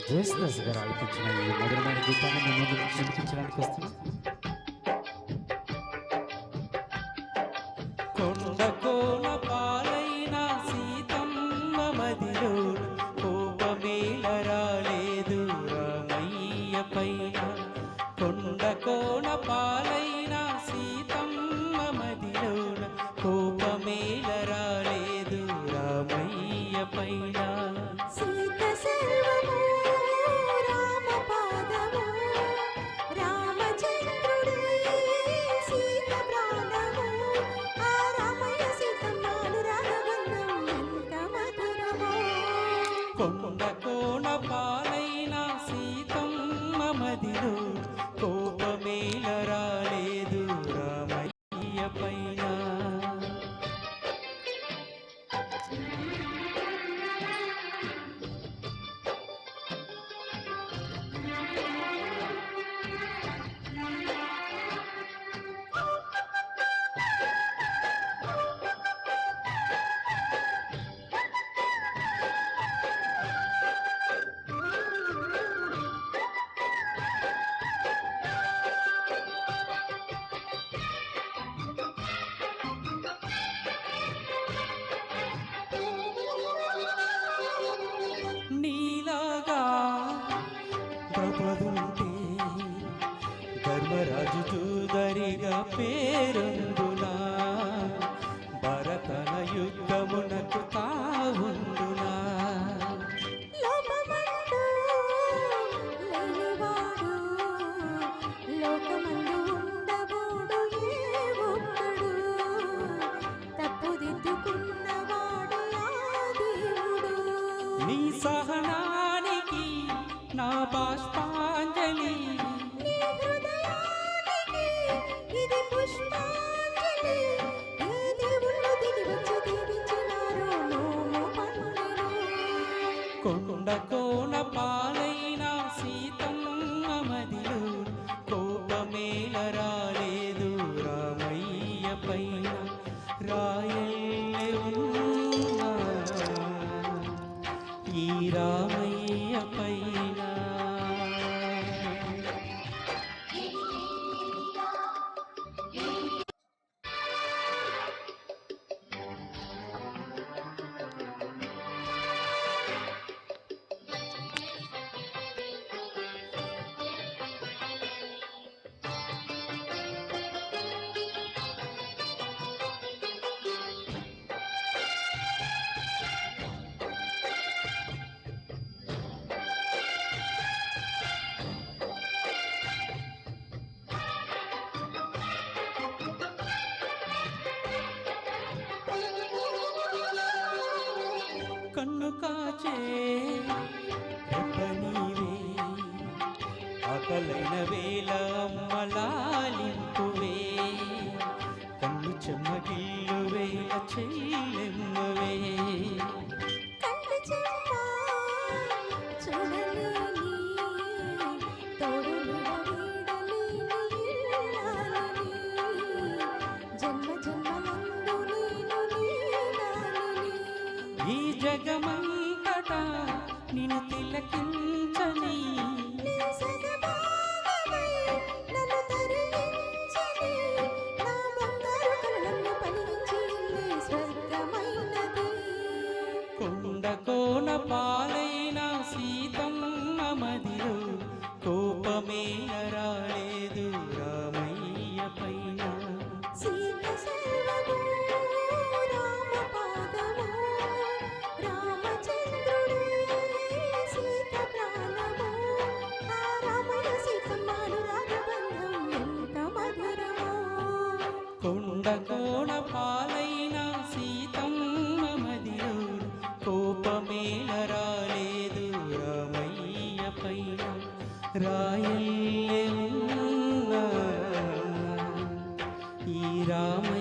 జేసుదాస్ గారు ఆలపించిన ఈ మధురమైన గీతాన్ని మీ ముందు వినిపించడానికి వస్తున్నాం. కొండకోన పాలైన సీతమ్మ మదిలో కోపమేల రాలేదు రామయ్య పైన. కొండకోన పాలైన సీతమ్మ మదిలో కోపమేల రాలేదు రామయ్య పైన. కొండకోన పాలైన సీతమ్మ మదిలో కోపమేల రాలేదు రామయ్య పైన. నీలాగా ద్రౌపదుంటే ధర్మరాజు చూదరిగా పేరొందునా, భరతన యుద్ధమునకు తావుండునా. నీ సహనానికి నా బాష్పాంజలి, కొండకోన పాలైన సీతమ్మ మదిలో కోపమేల రాలేదు రామయ్య పైన. రాయల్లే ఉన్నా ఈ రామయ్య పైన. కన్ను కాచే రెప్పనీవే, ఆకలైన వేళ అమ్మలాలింపువే, కన్ను చెమ్మగిల్లు వేళ చెల్లెమ్మవే. ఈ జగమంతటా నిన్ను తిలకించని, కొండకోన పాలైన సీతమ్మ మదిలో కోపమేల రాలేదు రామయ్య పైన. కొండకోన పాలైన సీతమ్మ మదిలో కోపమేల రాలేదు రామయ్య పైన. రాయల్లే ఉన్నా ఈ రామయ్య